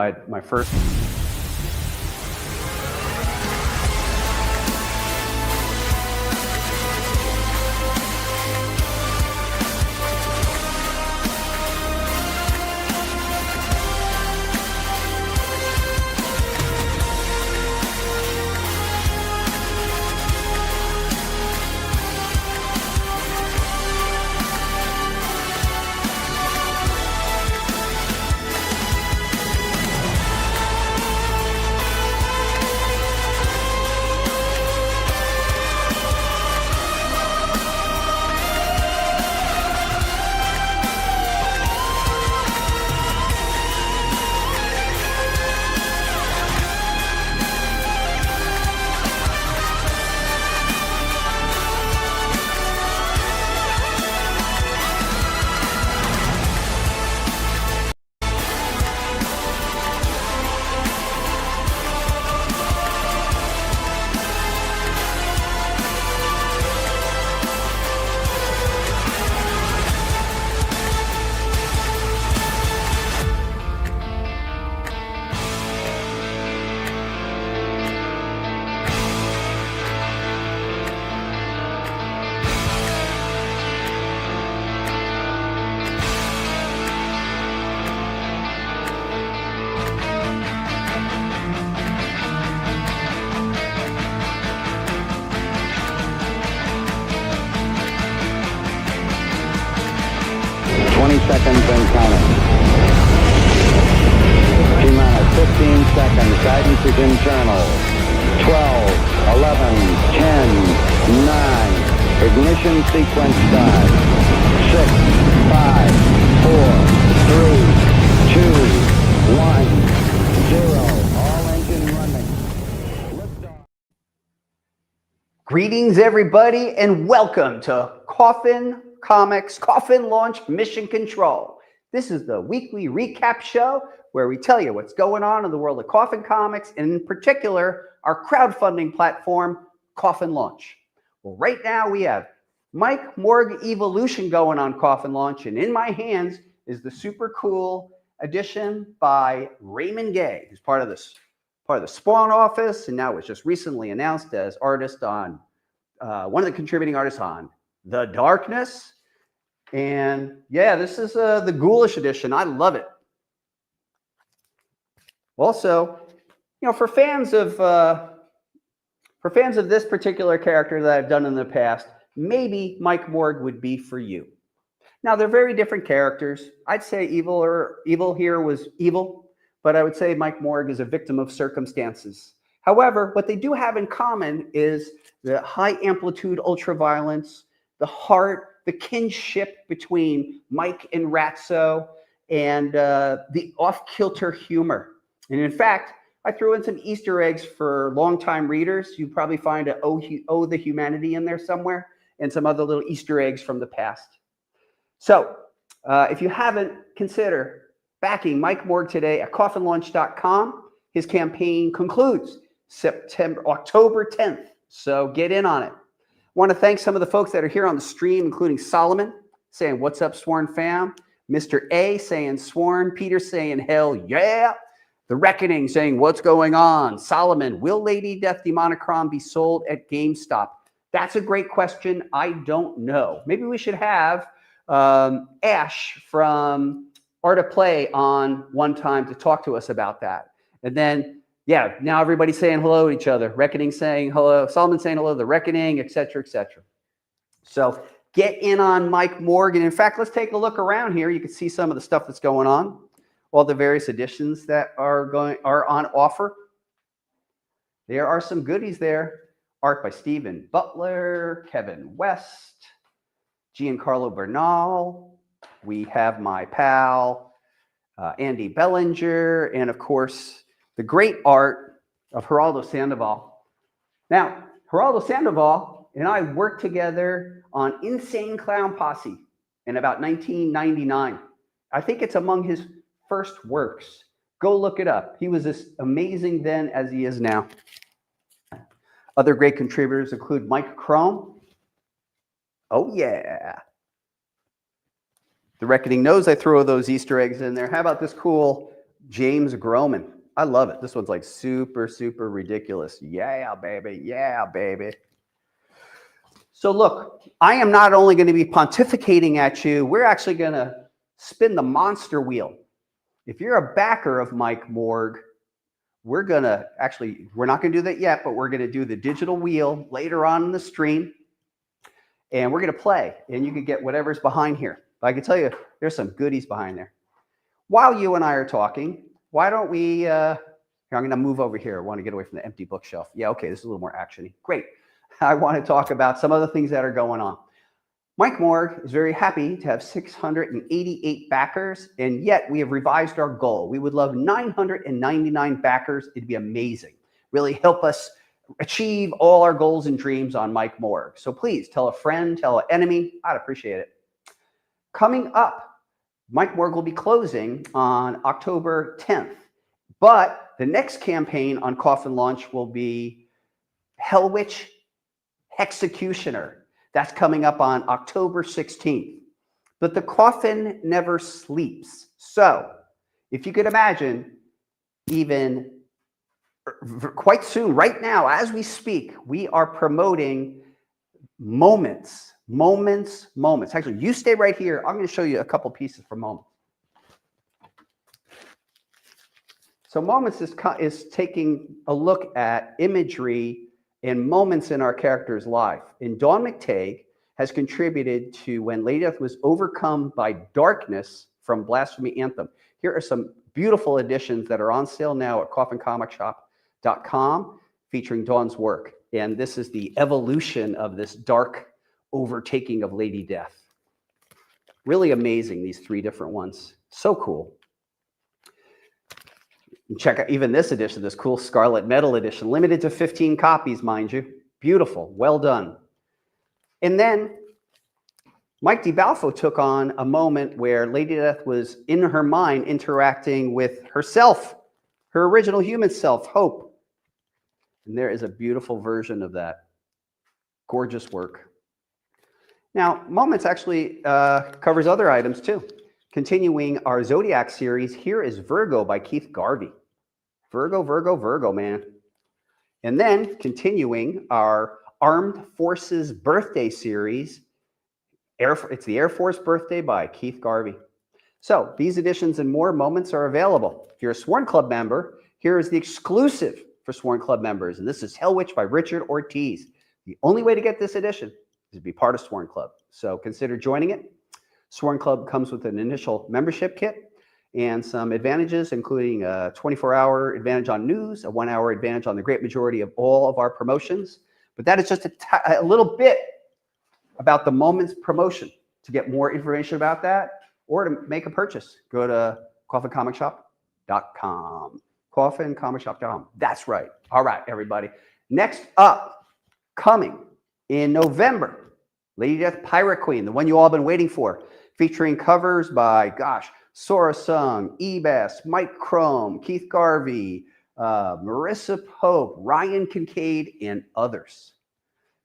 My first. Seconds and counting. T-minus 15 seconds. Guidance is internal. 12, 11, 10, 9. Ignition sequence start. 6, 5, 4, 3, 2, 1, 0. All engine running. Liftoff. Greetings, everybody, and welcome to Coffin Comics Coffin Launch Mission Control. This is the weekly recap show where we tell you what's going on in the world of Coffin Comics, and in particular, our crowdfunding platform, Coffin Launch. Well, right now we have Mike Morgue Evilution going on Coffin Launch, and in my hands is the super cool edition by Raymond Gay, who's part of the Spawn office, and now was just recently announced as artist on one of the contributing artists on The Darkness. And yeah, this is the Ghoulish edition. I love it. Also, you know, for fans of this particular character that I've done in the past, maybe Mike Morgue would be for you. Now, they're very different characters. I'd say Evil here was evil, but I would say Mike Morgue is a victim of circumstances. However, what they do have in common is the high amplitude ultraviolence, the heart, the kinship between Mike and Ratso, and the off-kilter humor. And in fact, I threw in some Easter eggs for longtime readers. You probably find a Oh the Humanity in there somewhere, and some other little Easter eggs from the past. So if you haven't, consider backing Mike Morgue today at coffinlaunch.com. His campaign concludes October 10th, so get in on it. I want to thank some of the folks that are here on the stream, including Solomon saying, "What's up, Sworn fam?" Mr. A saying, "Sworn." Peter saying, "Hell yeah." The Reckoning saying, "What's going on?" Solomon, "Will Lady Death Demonicron be sold at GameStop?" That's a great question. I don't know. Maybe we should have Ash from Art of Play on one time to talk to us about that. And then, yeah, now everybody's saying hello to each other. Reckoning saying hello, Solomon saying hello, The Reckoning, et cetera, et cetera. So get in on Mike Morgue. And in fact, let's take a look around here. You can see some of the stuff that's going on, all the various editions that are on offer. There are some goodies there. Art by Stephen Butler, Kevin West, Giancarlo Bernal. We have my pal, Andy Bellinger, and of course, the great art of Geraldo Sandoval. Now, Geraldo Sandoval and I worked together on Insane Clown Posse in about 1999. I think it's among his first works. Go look it up. He was as amazing then as he is now. Other great contributors include Mike Chrome. Oh, yeah. The Reckoning knows I throw those Easter eggs in there. How about this cool James Groman. I love it. This one's like super, super ridiculous. Yeah, baby. Yeah, baby. So look, I am not only going to be pontificating at you, we're actually going to spin the monster wheel. If you're a backer of Mike Morgue, we're not going to do that yet, but we're going to do the digital wheel later on in the stream. And we're going to play, and you can get whatever's behind here. But I can tell you, there's some goodies behind there. While you and I are talking, why don't we, here, I'm going to move over here. I want to get away from the empty bookshelf. Yeah, okay, this is a little more action-y. Great. I want to talk about some other things that are going on. Mike Morgue is very happy to have 688 backers, and yet we have revised our goal. We would love 999 backers. It'd be amazing. Really help us achieve all our goals and dreams on Mike Morgue. So please tell a friend, tell an enemy. I'd appreciate it. Coming up, Mike Morgue will be closing on October 10th, but the next campaign on Coffin launch will be Hellwitch Executioner. That's coming up on October 16th. But the Coffin never sleeps. So if you could imagine, even quite soon, right now, as we speak, we are promoting moments. Actually, you stay right here. I'm going to show you a couple pieces from Moments. So Moments is taking a look at imagery and moments in our character's life. And Dawn McTagg has contributed to when Lady Death was overcome by darkness from Blasphemy Anthem. Here are some beautiful editions that are on sale now at coffincomicsshop.com featuring Dawn's work. And this is the evolution of this dark overtaking of Lady Death. Really amazing, these three different ones. So cool. And check out even this edition, this cool Scarlet Metal edition, limited to 15 copies, mind you. Beautiful, well done. And then Mike DiBalfo took on a moment where Lady Death was in her mind interacting with herself, her original human self, Hope. And there is a beautiful version of that. Gorgeous work. Now, Moments actually covers other items too. Continuing our Zodiac series, here is Virgo by Keith Garvey. Virgo, man. And then continuing our Armed Forces Birthday series, it's the Air Force Birthday by Keith Garvey. So these editions and more Moments are available. If you're a Sworn Club member, here is the exclusive for Sworn Club members. And this is Hellwitch by Richard Ortiz. The only way to get this edition is to be part of Sworn Club. So consider joining it. Sworn Club comes with an initial membership kit and some advantages, including a 24-hour advantage on news, a 1-hour advantage on the great majority of all of our promotions. But that is just a little bit about the Moments promotion. To get more information about that or to make a purchase, go to coffincomicsshop.com. Coffincomicsshop.com. That's right. All right, everybody. Next up, coming in November, Lady Death Pirate Queen, the one you all been waiting for, featuring covers by, Sora Sung, Ebas, Mike Chrome, Keith Garvey, Marissa Pope, Ryan Kincaid, and others.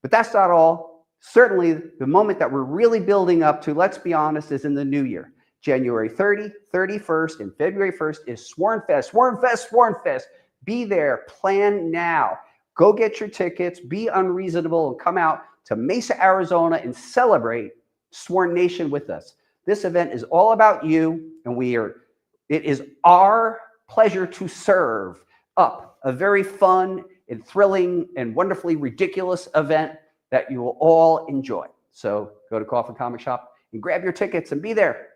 But that's not all. Certainly, the moment that we're really building up to, let's be honest, is in the new year. January 30, 31st, and February 1st is Swornfest. Swornfest. Be there. Plan now. Go get your tickets. Be unreasonable and come out to Mesa, Arizona, and celebrate Sworn Nation with us. This event is all about you, and it is our pleasure to serve up a very fun and thrilling and wonderfully ridiculous event that you will all enjoy. So go to Coffin Comic Shop and grab your tickets and be there.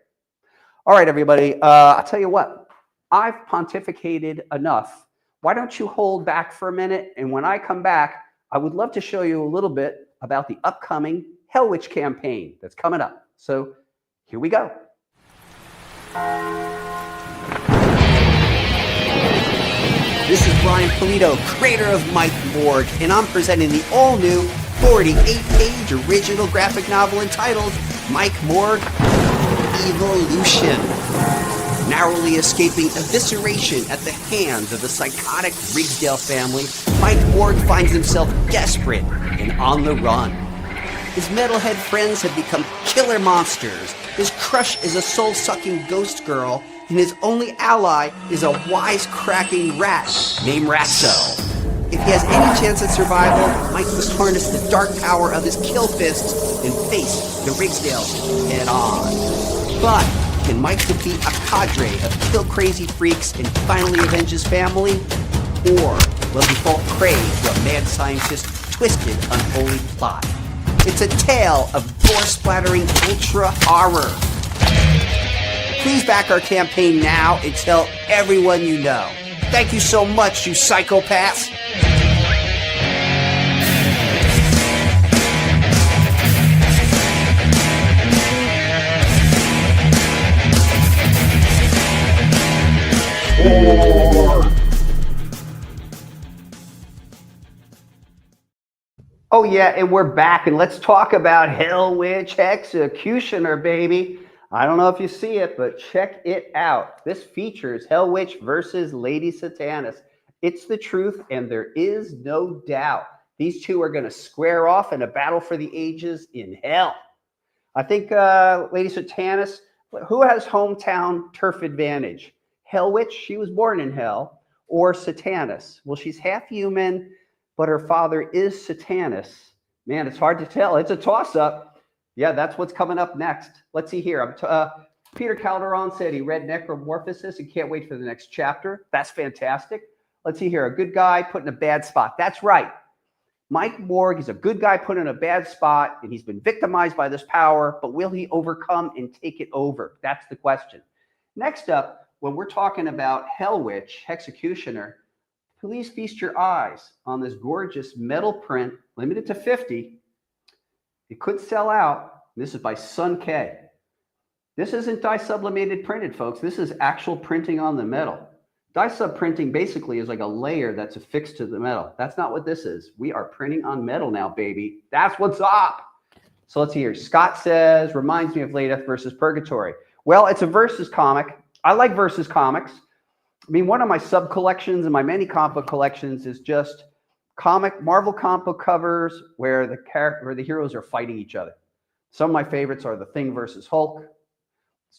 All right, everybody. I'll tell you what. I've pontificated enough. Why don't you hold back for a minute? And when I come back, I would love to show you a little bit about the upcoming Hellwitch campaign that's coming up. So here we go. This is Brian Polito, creator of Mike Morgue, and I'm presenting the all-new 48-page original graphic novel entitled Mike Morgue, Evilution. Narrowly escaping evisceration at the hands of the psychotic Rigsdale family, Mike Morgue finds himself desperate and on the run. His metalhead friends have become killer monsters. His crush is a soul-sucking ghost girl, and his only ally is a wisecracking rat named Ratso. If he has any chance at survival, Mike must harness the dark power of his kill fist and face the Rigsdales head on. But can Mike defeat a cadre of kill-crazy freaks and finally avenge his family? Or will he fall prey to a mad scientist's twisted, unholy plot? It's a tale of gore-splattering ultra horror. Please back our campaign now and tell everyone you know. Thank you so much, you psychopaths. Oh yeah, and we're back, and let's talk about Hell Witch Executioner, baby. I don't know if you see it, but check it out. This features Hell Witch versus Lady Satanas. It's the truth, and there is no doubt. These two are going to square off in a battle for the ages in hell. I think Lady Satanas, who has hometown turf advantage? Hell Witch, she was born in hell, or Satanas? Well, she's half human, but her father is Satanas. Man, it's hard to tell. It's a toss-up. Yeah, that's what's coming up next. Let's see here. Peter Calderon said he read Necromorphosis and can't wait for the next chapter. That's fantastic. Let's see here. A good guy put in a bad spot. That's right. Mike Morgue is a good guy put in a bad spot, and he's been victimized by this power, but will he overcome and take it over? That's the question. Next up, when we're talking about Hell Witch Executioner, please feast your eyes on this gorgeous metal print, limited to 50. It could sell out. This is by Sun K. This isn't dye sublimated printed, folks. This is actual printing on the metal. Dye sub printing basically is like a layer that's affixed to the metal. That's not what this is. We are printing on metal now, baby. That's what's up. So let's see here. Scott says, reminds me of Ladeth versus Purgatory. Well, it's a versus comic. I like versus comics. I mean, one of my sub collections and my many comic book collections is just Marvel comic book covers where the heroes are fighting each other. Some of my favorites are The Thing versus Hulk.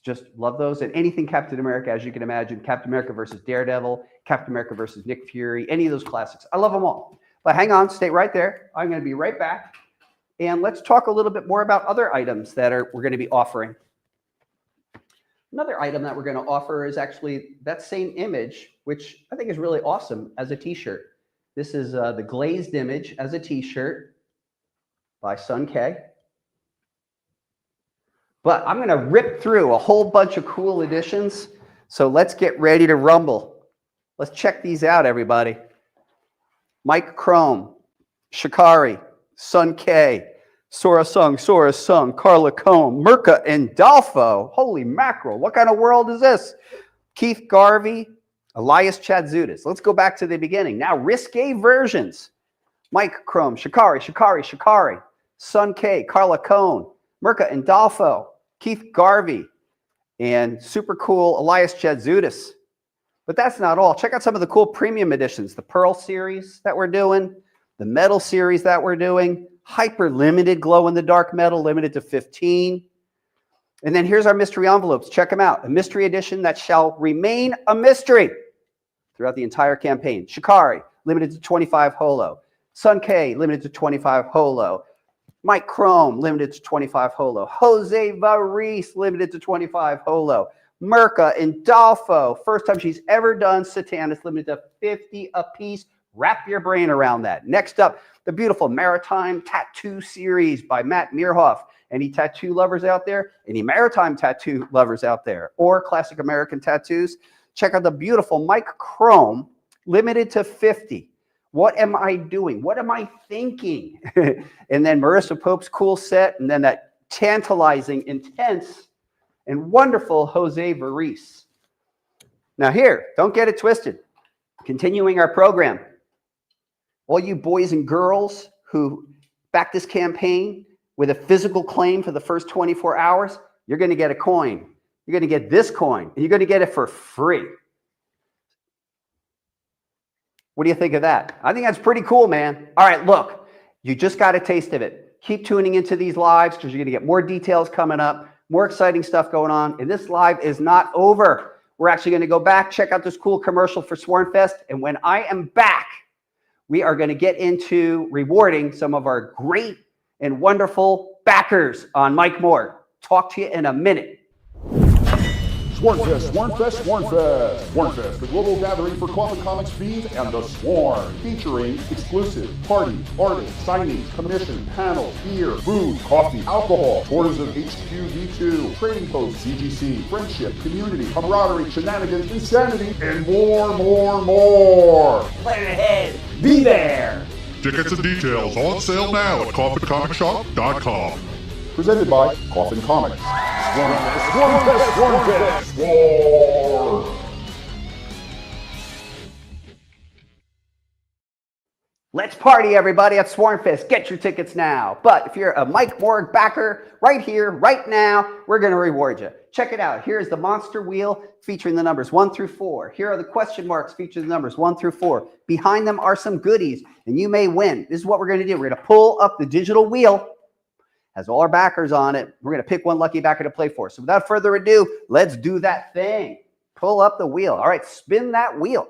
Just love those. And anything Captain America, as you can imagine, Captain America versus Daredevil, Captain America versus Nick Fury, any of those classics. I love them all. But hang on, stay right there. I'm going to be right back. And let's talk a little bit more about other items that we're going to be offering. Another item that we're going to offer is actually that same image, which I think is really awesome as a t-shirt. This is the glazed image as a t-shirt by Sun K. But I'm going to rip through a whole bunch of cool editions. So let's get ready to rumble. Let's check these out, everybody. Mike Chrome, Shikari, Sun K, Sora Sung, Carla Combe, Mirka and Dalfo. Holy mackerel. What kind of world is this? Keith Garvey, Elias Chadzudis. Let's go back to the beginning. Now, risque versions. Mike Chrome, Shikari, Sun K, Carla Combe, Mirka and Dalfo, Keith Garvey, and super cool Elias Chadzudis. But that's not all. Check out some of the cool premium editions. The Pearl series that we're doing, the Metal series that we're doing, hyper limited glow-in-the-dark metal, limited to 15. And then here's our mystery envelopes. Check them out. A mystery edition that shall remain a mystery throughout the entire campaign. Shikari, limited to 25 holo. Sun K, limited to 25 holo. Mike Chrome, limited to 25 holo. Jose Varese, limited to 25 holo. Mirka and Dalfo, first time she's ever done Satanas, limited to 50 apiece. Wrap your brain around that. Next up, the beautiful Maritime Tattoo series by Matt Meerhoff. Any tattoo lovers out there? Any maritime tattoo lovers out there? Or classic American tattoos? Check out the beautiful Mike Chrome, limited to 50. What am I doing? What am I thinking? And then Marissa Pope's cool set, and then that tantalizing, intense, and wonderful Jose Varese. Now here, don't get it twisted. Continuing our program. All you boys and girls who back this campaign with a physical claim for the first 24 hours, you're going to get a coin. You're going to get this coin, and you're going to get it for free. What do you think of that? I think that's pretty cool, man. All right, look, you just got a taste of it. Keep tuning into these lives because you're going to get more details coming up, more exciting stuff going on. And this live is not over. We're actually going to go back, check out this cool commercial for Swornfest. And when I am back, we are going to get into rewarding some of our great and wonderful backers on Mike Morgue. Talk to you in a minute. Swornfest, Swornfest, Swornfest. Swornfest, the global gathering for Coffin Comics fiends and the Sworn, featuring exclusive parties, artists, signings, commissions, panels, beer, food, coffee, alcohol, tours of HQV2, trading posts, CGC, friendship, community, camaraderie, shenanigans, insanity, and more. Plan ahead. Be there. Tickets and details on sale now at coffincomicsshop.com. Presented by Coffin Comics. Swornfest, Swornfest, Swornfest, Sworn! Let's party, everybody, at Swornfest. Get your tickets now. But if you're a Mike Morgue backer, right here, right now, we're going to reward you. Check it out. Here's the monster wheel featuring the numbers 1 through 4. Here are the question marks featuring the numbers 1 through 4. Behind them are some goodies, and you may win. This is what we're going to do. We're going to pull up the digital wheel. Has all our backers on it. We're going to pick one lucky backer to play for. So without further ado, let's do that thing. Pull up the wheel. All right, spin that wheel.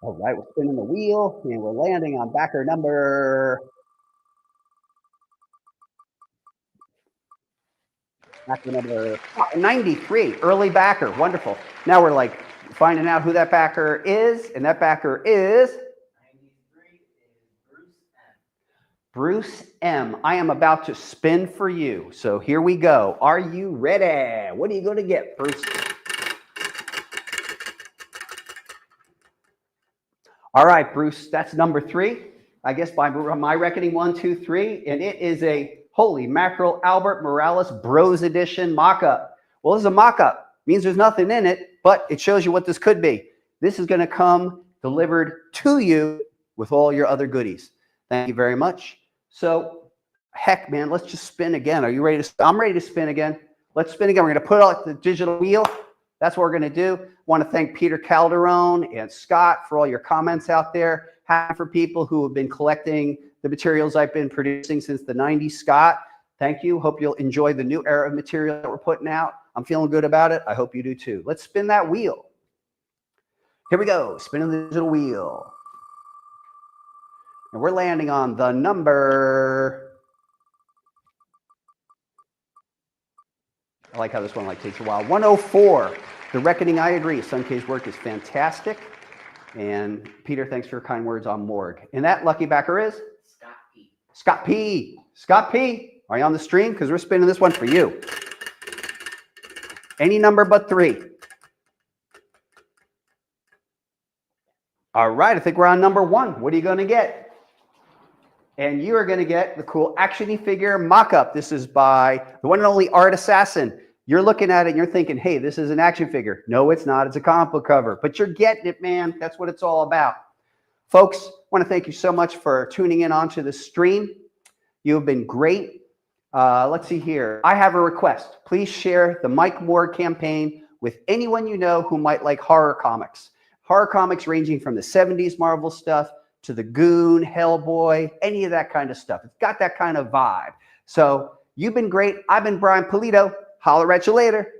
All right, we're spinning the wheel, and we're landing on backer number 93, early backer. Wonderful. Now we're like finding out who that backer is, and that backer is 93 is Bruce M. I am about to spin for you. So here we go. Are you ready? What are you going to get, Bruce? All right, Bruce, that's number 3. I guess by my reckoning, 1, 2, 3. And it is a holy mackerel Albert Morales Bros Edition mock-up. Well, this is a mock-up. Means there's nothing in it, but it shows you what this could be. This is going to come delivered to you with all your other goodies. Thank you very much. So, heck, man, let's just spin again. Are you ready to? I'm ready to spin again. Let's spin again. We're going to put out the digital wheel. That's what we're going to do. I want to thank Peter Calderon and Scott for all your comments out there. Happy for people who have been collecting the materials I've been producing since the 90s. Scott, thank you. Hope you'll enjoy the new era of material that we're putting out. I'm feeling good about it. I hope you do too. Let's spin that wheel. Here we go. Spinning the digital wheel. And we're landing on the number. I like how this one takes a while. 104. The Reckoning, I agree. Sunkay's work is fantastic. And Peter, thanks for your kind words on Morgue. And that lucky backer is? Scott P. Scott P. Scott P. Are you on the stream? Because we're spinning this one for you. Any number but 3. All right, I think we're on number 1. What are you going to get? And you are going to get the cool action figure mock-up. This is by the one and only Art Assassin. You're looking at it and you're thinking, hey, this is an action figure. No, it's not. It's a comic book cover. But you're getting it, man. That's what it's all about. Folks, I want to thank you so much for tuning in onto the stream. You have been great. Let's see here. I have a request. Please share the Mike Morgue campaign with anyone you know who might like horror comics. Horror comics ranging from the 70s Marvel stuff to the Goon, Hellboy, any of that kind of stuff. It's got that kind of vibe. So you've been great. I've been Brian Polito. Holler at you later.